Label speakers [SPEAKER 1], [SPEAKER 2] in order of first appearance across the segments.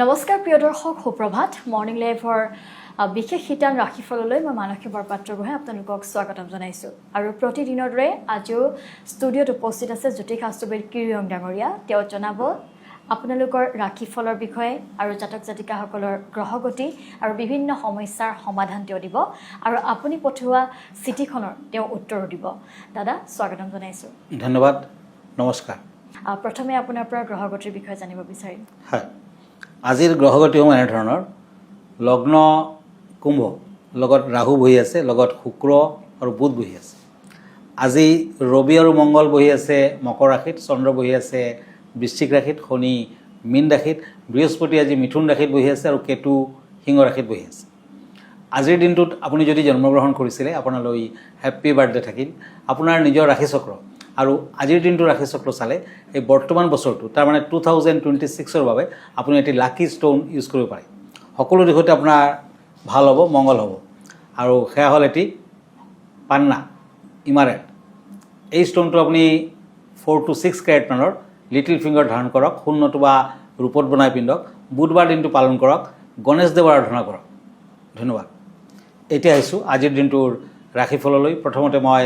[SPEAKER 1] নমস্কাৰ প্ৰিয় দৰ্শক, সুপ্ৰভাত। মৰ্নিং লাইভৰ বিশেষ শিতান ৰাশিফললৈ মই মানসী বৰপাত্ৰ গোহাঁই আপোনালোকক স্বাগতম জনাইছোঁ। আৰু প্ৰতিদিনৰ দৰে আজিও ষ্টুডিঅ'ত উপস্থিত আছে জ্যোতিষাস্ত্ৰবিদ কিৰিয়ং ডাঙৰীয়া। তেওঁ জনাব আপোনালোকৰ ৰাশিফলৰ বিষয়ে আৰু জাতক জাতিকাসকলৰ গ্ৰহগতি আৰু বিভিন্ন সমস্যাৰ সমাধান তেওঁ দিব আৰু আপুনি পঠোৱা চিঠিখনৰ তেওঁ উত্তৰো দিব। দাদা, স্বাগতম জনাইছোঁ।
[SPEAKER 2] ধন্যবাদ, নমস্কাৰ।
[SPEAKER 1] প্ৰথমে আপোনাৰ পৰা গ্ৰহগতিৰ বিষয়ে জানিব বিচাৰিম।
[SPEAKER 2] হয়, আজিৰ গ্ৰহগতি সমূহ এনেধৰণৰ। লগ্ন কুম্ভ, লগত ৰাহু বহি আছে, লগত শুক্ৰ আৰু বুধ বহি আছে। আজি ৰবি আৰু মংগল বহি আছে মকৰ ৰাশিত, চন্দ্ৰ বহি আছে বৃশ্চিক ৰাশিত, শনি মীন ৰাশিত, বৃহস্পতি আজি মিথুন ৰাশিত বহি আছে আৰু কেতু সিংহ ৰাশিত বহি আছে। আজিৰ দিনটোত আপুনি যদি জন্মগ্ৰহণ কৰিছিলে আপোনালৈ হেপ্পী বাৰ্থডে থাকিল। আপোনাৰ নিজৰ ৰাশিচক্ৰ আৰু আজিৰ দিনটো ৰাশিচক্ৰ চালে এই বৰ্তমান বছৰটো তাৰমানে 2026ৰ বাবে আপুনি এটি লাকি ষ্টোন ইউজ কৰিব পাৰে। সকলো দিশতে আপোনাৰ ভাল হ'ব, মংগল হ'ব। আৰু সেয়া হ'ল এটি পান্না ইমাৰেট। এই ষ্টোনটো আপুনি 4 to 6 কেৰেট মানৰ লিটিল ফিংগাৰ ধাৰণ কৰক, শূন্যটো বা ৰূপত বনাই পিন্ধক, বুধবাৰ দিনটো পালন কৰক, গণেশদেৱৰ আৰাধনা কৰক। ধন্যবাদ। এতিয়া আহিছোঁ আজিৰ দিনটোৰ ৰাশিফললৈ। প্ৰথমতে মই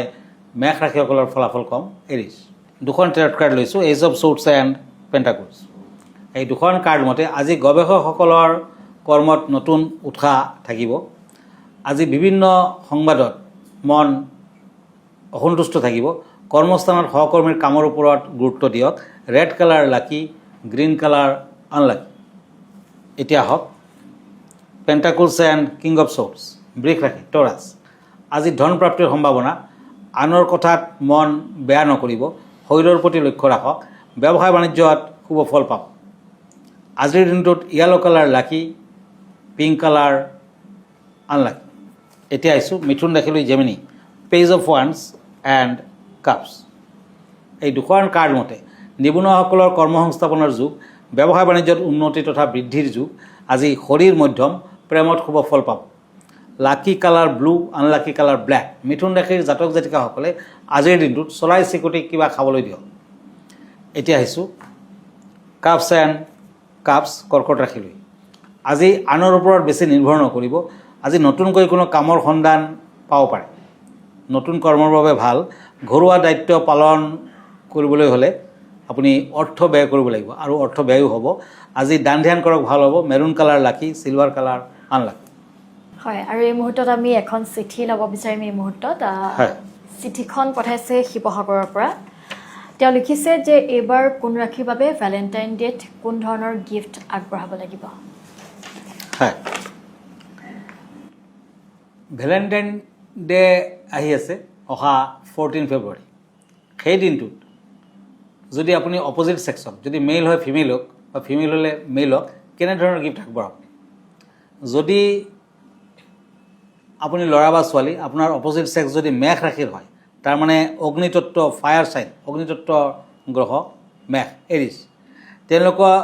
[SPEAKER 2] মেষ ৰাশিসকলৰ ফলাফল ক'ম। এৰিছ, দুখন টেৰট কাৰ্ড লৈছোঁ, এজ অফ শ্বৰ্টছ এণ্ড পেণ্টাকলছ। এই দুখন কাৰ্ড মতে আজি গৱেষকসকলৰ কৰ্মত নতুন উৎসাহ থাকিব। আজি বিভিন্ন সংবাদত মন অসন্তুষ্ট থাকিব। কৰ্মস্থানত সহকৰ্মীৰ কামৰ ওপৰত গুৰুত্ব দিয়ক। ৰেড কালাৰ লাকি, গ্ৰীণ কালাৰ আনলাকি। এতিয়া আহক পেণ্টাকলছ এণ্ড কিং অফ শ্বৰ্টছ। বৃষ ৰাশি, টৰাছ। আজি ধন প্ৰাপ্তিৰ সম্ভাৱনা। আনৰ কথাত মন বেয়া নকৰিব। শৰীৰৰ প্ৰতি লক্ষ্য ৰাখক। ব্যৱসায় বাণিজ্যত শুভ ফল পাব। আজিৰ দিনটোত yellow' colour lucky, pink colour unlucky. এতিয়া আহিছোঁ মিথুন ৰাশিলৈ। জেমিনি, পেজ অফ ওৱান্স এণ্ড কাপছ। এই দুখন কাৰ্ড মতে নিবনুৱাসকলৰ কৰ্মসংস্থাপনৰ যুগ, ব্যৱসায় বাণিজ্যত উন্নতি তথা বৃদ্ধিৰ যুগ। আজি শৰীৰ মধ্যম, প্ৰেমত শুভ ফল পাব। Lucky colour blue, unlucky colour black. Mithun ৰাশিৰ জাতক জাতিকাসকলে আজিৰ দিনটোত চৰাই চিৰিকটিক কিবা খাবলৈ দিয়ক। এতিয়া আহিছোঁ কাপছ এণ্ড কাপছ, কৰ্কট ৰাশিলৈ। আজি আনৰ ওপৰত বেছি নিৰ্ভৰ নকৰিব। আজি নতুনকৈ কোনো কামৰ সন্ধান পাব পাৰে। নতুন কৰ্মৰ বাবে ভাল। ঘৰুৱা দায়িত্ব পালন কৰিবলৈ হ'লে আপুনি অৰ্থ ব্যয় কৰিব লাগিব আৰু অৰ্থ ব্যয়ো হ'ব। আজি দান ধ্যান কৰক, ভাল হ'ব। মেৰুণ কালাৰ লাকি, চিলভাৰ কালাৰ আনলাকি।
[SPEAKER 1] হয়, আৰু এই মুহূৰ্তত আমি এখন চিঠি ল'ব বিচাৰিম। এই মুহূৰ্তত চিঠিখন পঠাইছে শিৱসাগৰৰ পৰা। তেওঁ লিখিছে যে এইবাৰ কোন ৰাশিৰ বাবে ভেলেণ্টাইন ডেত কোন ধৰণৰ গিফ্ট আগবঢ়াব লাগিব।
[SPEAKER 2] হয়, ভেলেণ্টাইন ডে আহি আছে অহা 14 ফেব্ৰুৱাৰী। সেই দিনটোত যদি আপুনি অপজিট ছেক্সক, যদি মেইল হয় ফিমেইলক বা ফিমেইল হ'লে মেইলক কেনেধৰণৰ গিফ্ট আগবঢ়াব। যদি আপুনি ল'ৰা বা ছোৱালী, আপোনাৰ অপজিট ছেক্স যদি মেষ ৰাশিৰ হয়, তাৰমানে অগ্নিতত্ত্ব ফায়াৰ চাইন, অগ্নিতত্ত্ব গ্ৰহ মেষ এৰিছ, তেওঁলোকৰ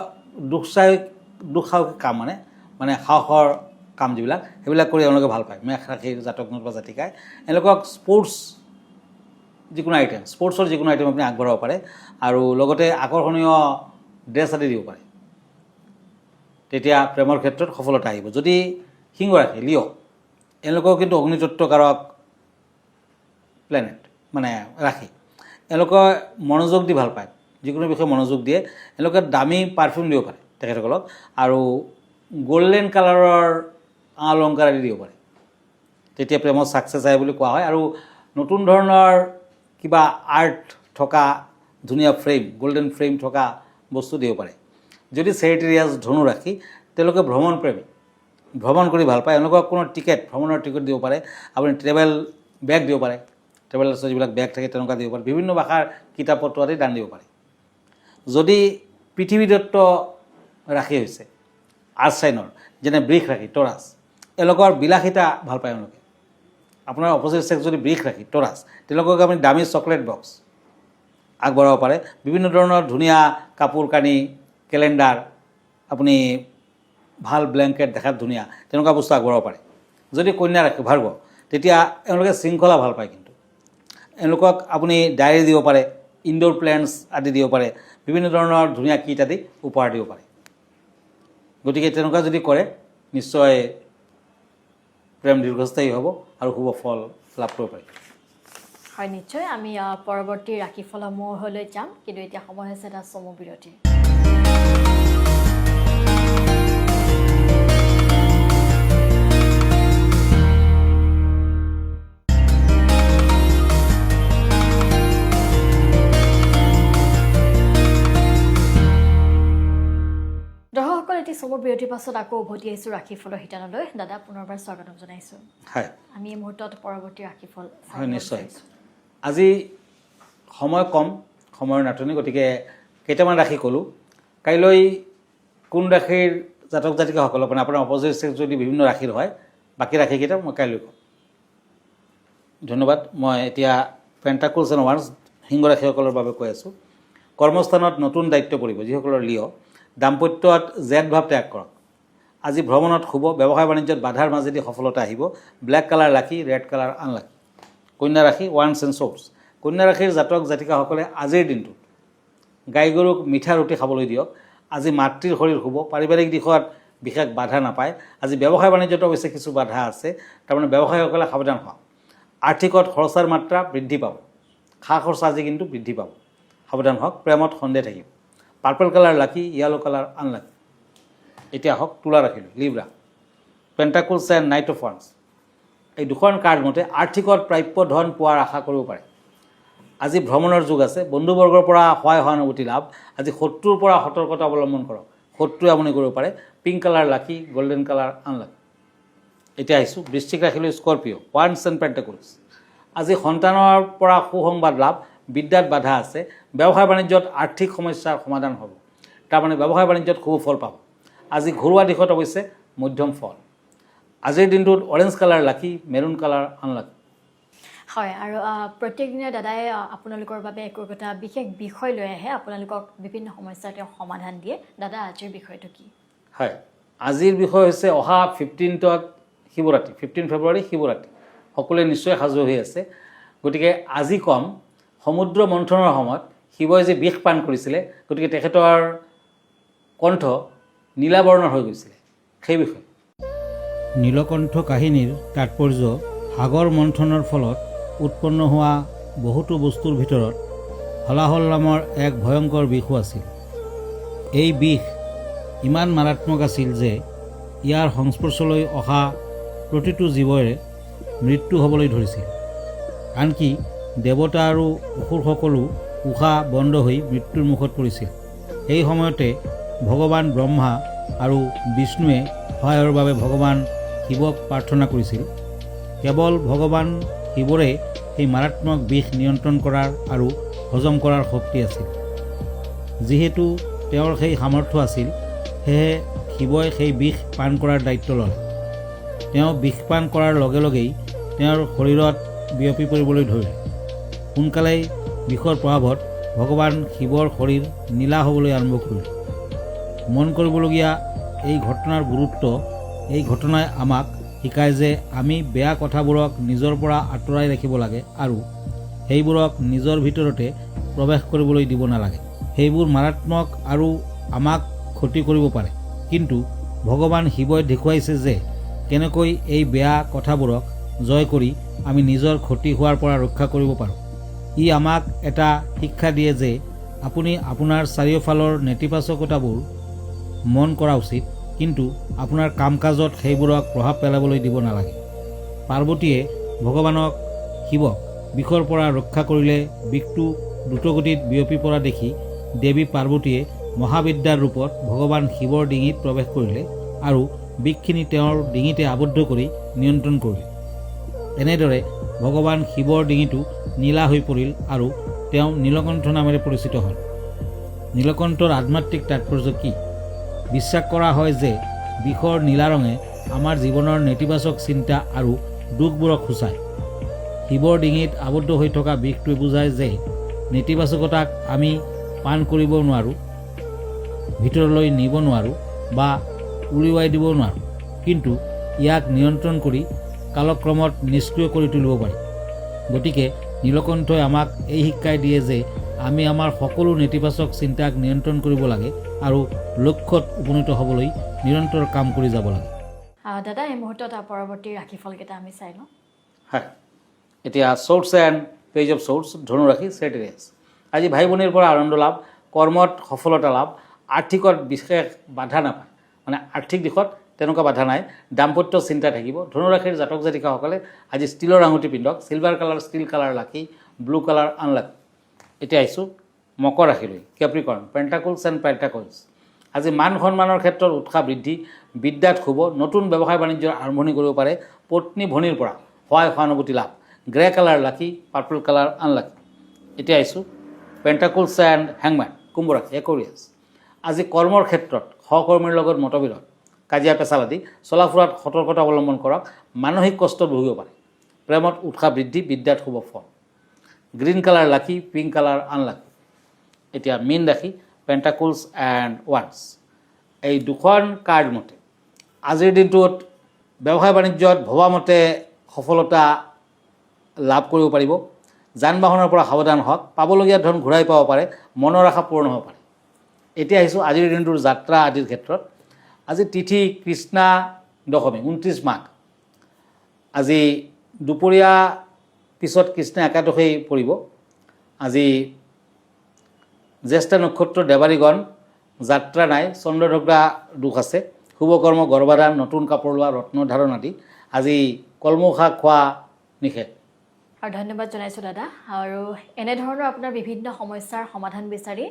[SPEAKER 2] দুঃসাহসিক কাম মানে সাহসৰ কাম যিবিলাক, সেইবিলাক কৰি তেওঁলোকে ভাল পায়। মেষ ৰাশিৰ জাতক বা জাতিকাই এওঁলোকক স্পৰ্টছৰ যিকোনো আইটেম আপুনি আগবঢ়াব পাৰে আৰু লগতে আকৰ্ষণীয় ড্ৰেছ আদি দিব পাৰে। তেতিয়া প্ৰেমৰ ক্ষেত্ৰত সফলতা আহিব। যদি সিংহ ৰাশি লিঅ', এওঁলোকক কিন্তু অগ্নিতত্ত্বকাৰক প্লেনেট মানে ৰাশি, এওঁলোকে মনোযোগ দি ভাল পায়, যিকোনো বিষয়ে মনোযোগ দিয়ে। এওঁলোকে দামী পাৰফিউম দিব পাৰে তেখেতসকলক আৰু গল্ডেন কালাৰৰ অলংকাৰ আদি দিব পাৰে। তেতিয়া প্ৰেমত ছাকচেছ আহে বুলি কোৱা হয়। আৰু নতুন ধৰণৰ কিবা আৰ্ট থকা ধুনীয়া ফ্ৰেম, গল্ডেন ফ্ৰেম থকা বস্তু দিব পাৰে। যদি চেৰিটেৰিয়াছ ধনু ৰাশি, তেওঁলোকে ভ্ৰমণপ্ৰেমী, ভ্ৰমণ কৰি ভাল পায়। এওঁলোকক কোনো ভ্ৰমণৰ টিকেট দিব পাৰে। আপুনি ট্ৰেভেল বেগ দিব পাৰে, ট্ৰেভেলাৰ্ছৰ যিবিলাক বেগ থাকে তেনেকুৱা দিব পাৰে। বিভিন্ন ভাষাৰ কিতাপ পত্ৰ আদি দান দিব পাৰে। যদি পৃথিৱীদত্ত ৰাশি হৈছে আৰ্থ চাইনৰ, যেনে বৃষ ৰাশি টৰাছ, এওঁলোকৰ বিলাসিতা ভাল পায় এওঁলোকে। আপোনাৰ অপজিট ছেক্স যদি বৃষ ৰাশি টৰাছ, তেওঁলোকক আপুনি দামী চকলেট বক্স আগবঢ়াব পাৰে। বিভিন্ন ধৰণৰ ধুনীয়া কাপোৰ কানি, কেলেণ্ডাৰ, আপুনি ভাল ব্লেংকেট দেখাত ধুনীয়া তেনেকুৱা বস্তু আগবঢ়াব পাৰে। যদি কন্যা ৰাশি ভাৰ্গ, তেতিয়া এওঁলোকে শৃংখলা ভাল পায়। কিন্তু এওঁলোকক আপুনি ডায়েৰী দিব পাৰে, ইনডোৰ প্লেণ্টছ আদি দিব পাৰে, বিভিন্ন ধৰণৰ ধুনীয়া কিট আদি উপহাৰ দিব পাৰে। গতিকে তেনেকুৱা যদি কৰে নিশ্চয় প্ৰেম দীৰ্ঘস্থায়ী হ'ব আৰু শুভ ফল লাভ কৰিব পাৰিব।
[SPEAKER 1] হয়, নিশ্চয় আমি পৰৱৰ্তী ৰাশিফলসমূহলৈ যাম, কিন্তু এতিয়া সময় হৈছে এটা চমু বিৰতিৰ। দৰ্শকসকল, এটি চমু বিৰতিৰ পাছত আকৌ উভতি আহিছোঁ ৰাশিফলৰ শিতানলৈ। দাদা, পুনৰবাৰ স্বাগতম জনাইছোঁ।
[SPEAKER 2] হয়
[SPEAKER 1] আমি এই মুহূৰ্তত পৰৱৰ্তী ৰাশিফল
[SPEAKER 2] হয়, নিশ্চয়। আজি সময় কম, সময়ৰ নাটনি, গতিকে কেইটামান ৰাশি ক'লোঁ। কাইলৈ কোন ৰাশিৰ জাতক জাতিকাসকলক, মানে আপোনাৰ অপজিট ছেক্স যদি বিভিন্ন ৰাশিৰ হয়, বাকী ৰাশিকেইটা মই কাইলৈ ক'ম। ধন্যবাদ। মই এতিয়া পেণ্টাকলছ এণ্ড ওৱান্স সিংহ ৰাশিসকলৰ বাবে কৈ আছোঁ। কৰ্মস্থানত নতুন দায়িত্ব পৰিব যিসকলৰ লিঅ'। দাম্পত্যত জেদ ভাৱ ত্যাগ কৰক। আজি ভ্ৰমণত শুভ। ব্যৱসায় বাণিজ্যত বাধাৰ মাজেদি সফলতা আহিব। ব্লেক কালাৰ লাকি, ৰেড কালাৰ আনলাকি। কন্যা ৰাশি ওৱান্স এণ্ড শ্বৰ্টছ। কন্যা ৰাশিৰ জাতক জাতিকাসকলে আজিৰ দিনটোত গাই গৰুক মিঠা ৰুটি খাবলৈ দিয়ক। আজি মাতৃৰ শৰীৰ শুভ। পাৰিবাৰিক দিশত বিশেষ বাধা নাপায়। আজি ব্যৱসায় বাণিজ্যত অৱশ্যে কিছু বাধা আছে, তাৰমানে ব্যৱসায়ীসকলে সাৱধান হোৱা। আৰ্থিকত খৰচাৰ মাত্ৰা বৃদ্ধি পাব। খা খৰচা আজি কিন্তু বৃদ্ধি পাব, সাৱধান হওক। প্ৰেমত সন্দেহ থাকিব। Purple colour lucky, yellow colour unlucky. এতিয়া হওক তুলা ৰাশিলৈ, Libra. Pentacles and knight of ওৱান্স। এই দুখন কাৰ্ড মতে আৰ্থিকত প্ৰাপ্য ধন পোৱাৰ আশা কৰিব পাৰে। আজি ভ্ৰমণৰ যুগ আছে। বন্ধুবৰ্গৰ পৰা সহায় সহানুভূতি লাভ। আজি শত্ৰুৰ পৰা সতৰ্কতা অৱলম্বন কৰক, শত্ৰুৱে আমনি কৰিব পাৰে। পিংক কালাৰ লাকি, গল্ডেন কালাৰ আনলাকি। এতিয়া আহিছোঁ বৃশ্চিক ৰাশিলৈ, স্কৰপিঅ' ওৱান্স এণ্ড পেণ্টাকলছ। আজি সন্তানৰ পৰা সুসংবাদ লাভ। বিদ্যাত বাধা আছে। ব্যৱসায় বাণিজ্যত আৰ্থিক সমস্যাৰ সমাধান হ'ব, তাৰমানে ব্যৱসায় বাণিজ্যত শুভ ফল পাব। আজি ঘৰুৱা দিশত অৱশ্যে মধ্যম ফল। আজিৰ দিনটোত অৰেঞ্জ কালাৰ লাকি, মেৰুণ কালাৰ আনলাকি।
[SPEAKER 1] হয়, আৰু প্ৰত্যেক দিনে দাদাই আপোনালোকৰ বাবে একো বিশেষ বিষয় লৈ আহে, আপোনালোকক বিভিন্ন সমস্যাৰ তেওঁ সমাধান দিয়ে। দাদা, আজিৰ বিষয়টো কি?
[SPEAKER 2] হয়, আজিৰ বিষয় হৈছে অহা 15ত শিৱৰাত্ৰি, 15 ফেব্ৰুৱাৰী শিৱৰাত্ৰি। সকলোৱে নিশ্চয় সাজু হৈ আছে। গতিকে আজি কম সমুদ্ৰ মন্থনৰ সময়ত শিৱই যে বিষ পান কৰিছিলে, গতিকে তেখেতৰ কণ্ঠ নীলাবৰ্ণৰ হৈ গৈছিলে, সেই বিষয়ে। নীলকণ্ঠ কাহিনীৰ তাৎপৰ্য সাগৰ মন্থনৰ ফলত উৎপন্ন হোৱা বহুতো বস্তুৰ ভিতৰত হলাহল নামৰ এক ভয়ংকৰ বিষো আছিল। এই বিষ ইমান মাৰাত্মক আছিল যে ইয়াৰ সংস্পৰ্শলৈ অহা প্ৰতিটো জীৱৰে মৃত্যু হ'বলৈ ধৰিছিল। আনকি দেৱতা আৰু অসুৰসকলো উশাহ বন্ধ হৈ মৃত্যুৰ মুখত পৰিছিল। এই সময়তে ভগৱান ব্ৰহ্মা আৰু বিষ্ণুৱে সহায়ৰ বাবে ভগৱান শিৱক প্ৰাৰ্থনা কৰিছিল। কেৱল ভগৱান শিৱৰে সেই মাৰাত্মক বিষ নিয়ন্ত্ৰণ কৰাৰ আৰু হজম কৰাৰ শক্তি আছিল। যিহেতু তেওঁৰ সেই সামৰ্থ্য আছিল, সেয়েহে শিৱই সেই বিষ পান কৰাৰ দায়িত্ব লয়। তেওঁ বিষ পান কৰাৰ লগে লগেই তেওঁৰ শৰীৰত বিয়পি পৰিবলৈ ধৰিলে। সোনকালেই বিষৰ প্ৰভাৱত ভগৱান শিৱৰ শৰীৰ নীলা হ'বলৈ আৰম্ভ কৰিলে। মন কৰিবলগীয়া এই ঘটনাৰ গুৰুত্ব, এই ঘটনাই আমাক শিকায় যে আমি বেয়া কথাবোৰক নিজৰ পৰা আঁতৰাই ৰাখিব লাগে আৰু সেইবোৰক নিজৰ ভিতৰতে প্ৰৱেশ কৰিবলৈ দিব নালাগে। সেইবোৰ মাৰাত্মক আৰু আমাক ক্ষতি কৰিব পাৰে, কিন্তু ভগৱান শিৱই দেখুৱাইছে যে কেনেকৈ এই বেয়া কথাবোৰক জয় কৰি আমি নিজৰ ক্ষতি হোৱাৰ পৰা ৰক্ষা কৰিব পাৰোঁ। ই আমাক এটা শিক্ষা দিয়ে যে আপুনি আপোনাৰ চাৰিওফালৰ নেতিবাচকতাবোৰ মন কৰা উচিত, কিন্তু আপোনাৰ কাম কাজত সেইবোৰক প্ৰভাৱ পেলাবলৈ দিব নালাগে। পাৰ্বতীয়ে ভগৱানক শিৱক বিষৰ পৰা ৰক্ষা কৰিলে বিষটো দ্ৰুতগতিত বিয়পি পৰা দেখি দেৱী পাৰ্বতীয়ে মহাবিদ্যাৰ ৰূপত ভগৱান শিৱৰ ডিঙিত প্ৰৱেশ কৰিলে আৰু বিষখিনি তেওঁৰ ডিঙিতে আবদ্ধ কৰি নিয়ন্ত্ৰণ কৰিলে। এনেদৰে ভগৱান শিৱৰ ডিঙিটো নীলা হৈ পৰিল আৰু তেওঁ নীলকণ্ঠ নামেৰে পৰিচিত হ'ল। নীলকণ্ঠৰ আধ্যাত্মিক তাৎপৰ্য কি? বিশ্বাস কৰা হয় যে বিষৰ নীলা ৰঙে আমাৰ জীৱনৰ নেতিবাচক চিন্তা আৰু দুখবোৰক সূচায়। শিৱৰ ডিঙিত আবদ্ধ হৈ থকা বিষটোৱে বুজায় যে নেতিবাচকতাক আমি পান কৰিব নোৱাৰোঁ, ভিতৰলৈ নিব নোৱাৰোঁ বা উলিয়াই দিব নোৱাৰোঁ, কিন্তু ইয়াক নিয়ন্ত্ৰণ কৰি কালক্ৰমত নিষ্ক্ৰিয় কৰি তুলিব পাৰি। গতিকে নীলকণ্ঠই আমাক এই শিক্ষাই দিয়ে যে আমি আমাৰ সকলো নেতিবাচক চিন্তাক নিয়ন্ত্ৰণ কৰিব লাগে আৰু লক্ষ্যত উপনীত হ'বলৈ নিৰন্তৰ কাম কৰি যাব লাগে।
[SPEAKER 1] দাদা এই মুহূৰ্তত পৰৱৰ্তী ৰাশিফলকেইটা আমি চাই লওঁ।
[SPEAKER 2] হয়, এতিয়া চ'ৰ্টছ এণ্ড পেজ অফ চ'ৰ্টছ ধনু ৰাশি চেটেৰিয়াছ। আজি ভাই ভনীৰ পৰা আনন্দ লাভ, কৰ্মত সফলতা লাভ, আৰ্থিকত বিশেষ বাধা নাপায়, মানে আৰ্থিক দিশত তেনেকুৱা বাধা নাই। দাম্পত্য চিন্তা থাকিব। ধনুৰাশিৰ জাতক জাতিকাসকলে আজি ষ্টীলৰ আঙুঠি পিন্ধক, চিলভাৰ কালাৰ, ষ্টীল কালাৰ লাকি, ব্লু কালাৰ আনলাকি। এতিয়া আহিছোঁ মকৰ ৰাশিলৈ, কেপ্ৰিকৰ্ণ, পেণ্টাকলছ এণ্ড পেণ্টাকলছ। আজি মান সন্মানৰ ক্ষেত্ৰত উৎসাহ বৃদ্ধি, বিদ্যাত শুভ, নতুন ব্যৱসায় বাণিজ্যৰ আৰম্ভণি কৰিব পাৰে, পত্নী ভনীৰ পৰা সহায় সহানুভূতি লাভ, গ্ৰে কালাৰ লাকি, পাৰ্পল কালাৰ আনলাকি। এতিয়া আহিছোঁ পেণ্টাকলছ এণ্ড হেংমেন, কুম্ভ ৰাশি, একুৰিয়াছ। আজি কৰ্মৰ ক্ষেত্ৰত সহকৰ্মীৰ লগত মতবিৰোধ, কাজিয়া পেচাল আদি, চলাফুৰাত সতৰ্কতা অৱলম্বন কৰক, মানসিক কষ্টত ভুগিব পাৰে। প্ৰেমত উৎসাহ বৃদ্ধি, বিদ্যাত শুভ ফল, green colour lucky, pink colour unlucky. এতিয়া মীন ৰাশি, পেণ্টাকলছ এণ্ড ওৱান্স। এই দুখন কাৰ্ড মতে আজিৰ দিনটোত ব্যৱসায় বাণিজ্যত ভবামতে সফলতা লাভ কৰিব পাৰিব। যান বাহনৰ পৰা সাৱধান হওক, পাবলগীয়া ধন ঘূৰাই পাব পাৰে, মনৰ আশা পূৰণ হ'ব পাৰে। এতিয়া আহিছোঁ আজিৰ দিনটোৰ যাত্ৰা আদিৰ ক্ষেত্ৰত। আজি তিথি কৃষ্ণা দশমী, 29 মাঘ। আজি দুপৰীয়া পিছত কৃষ্ণ একাদশী পৰিব। আজি জ্যেষ্ঠ নক্ষত্ৰ দেৱাৰীগণ, যাত্ৰা নাই, চন্দ্ৰঢগ্ৰা দোষ আছে। শুভকৰ্ম, গৰ্ভাধান, নতুন কাপোৰ লোৱা, ৰত্নধাৰণ আদি। আজি কলমৌ শাক খোৱা নিষেধ।
[SPEAKER 1] আৰু ধন্যবাদ জনাইছোঁ দাদা। আৰু এনেধৰণৰ আপোনাৰ বিভিন্ন সমস্যাৰ সমাধান বিচাৰি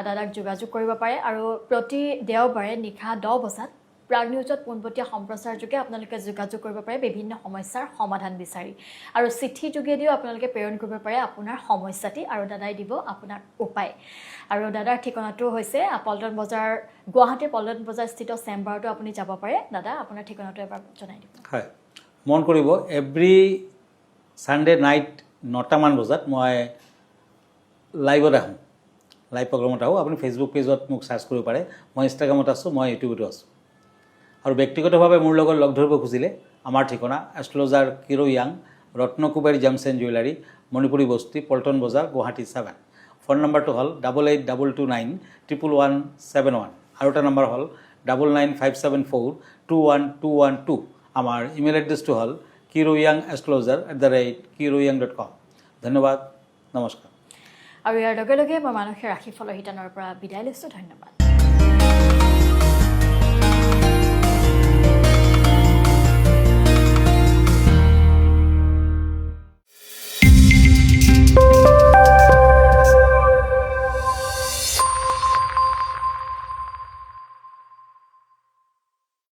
[SPEAKER 1] দাদাক যোগাযোগ কৰিব পাৰে। আৰু প্ৰতি দেওবাৰে নিশা 10 বজাত প্ৰাগ নিউজত পোনপটীয়া সম্প্ৰচাৰ যোগে আপোনালোকে যোগাযোগ কৰিব পাৰে বিভিন্ন সমস্যাৰ সমাধান বিচাৰি। আৰু চিঠি যোগেদিও আপোনালোকে প্ৰেৰণ কৰিব পাৰে আপোনাৰ সমস্যাটি, আৰু দাদাই দিব আপোনাক উপায়। আৰু দাদাৰ ঠিকনাটো হৈছে পল্টন বজাৰ, গুৱাহাটীৰ পল্টন বজাৰ স্থিত চেম্বাৰতো আপুনি যাব পাৰে। দাদা আপোনাৰ ঠিকনাটো এবাৰ জনাই দিব।
[SPEAKER 2] হয়, মন কৰিব এভৰি ছানডে নাইট 9টামান বজাত মই লাইভত আহোঁ, লাইভ প্ৰগ্ৰামত আহোঁ। আপুনি ফেচবুক পেজত মোক চাৰ্চ কৰিব পাৰে। মই ইনষ্টাগ্ৰামত আছোঁ, মই ইউটিউবতো আছোঁ। আৰু ব্যক্তিগতভাৱে মোৰ লগত লগ ধৰিব খুজিলে আমাৰ ঠিকনা astrologer Kiro Yang, Ratnakuber gems and jewellery, Manipuri বস্তি, পল্টন বজাৰ, গুৱাহাটী 7। ফোন নম্বৰটো হ'ল 8822291171। আৰু এটা নম্বৰ হ'ল 9957421212। আমাৰ ইমেইল এড্ৰেছটো হ'ল kiroyangastrologer@kiroyang.com। ধন্যবাদ, নমস্কাৰ।
[SPEAKER 1] আৰু ইয়াৰ লগে লগে মই মানসিক ৰাশিফলৰ শিতানৰ পৰা বিদায় লৈছোঁ। ধন্যবাদ।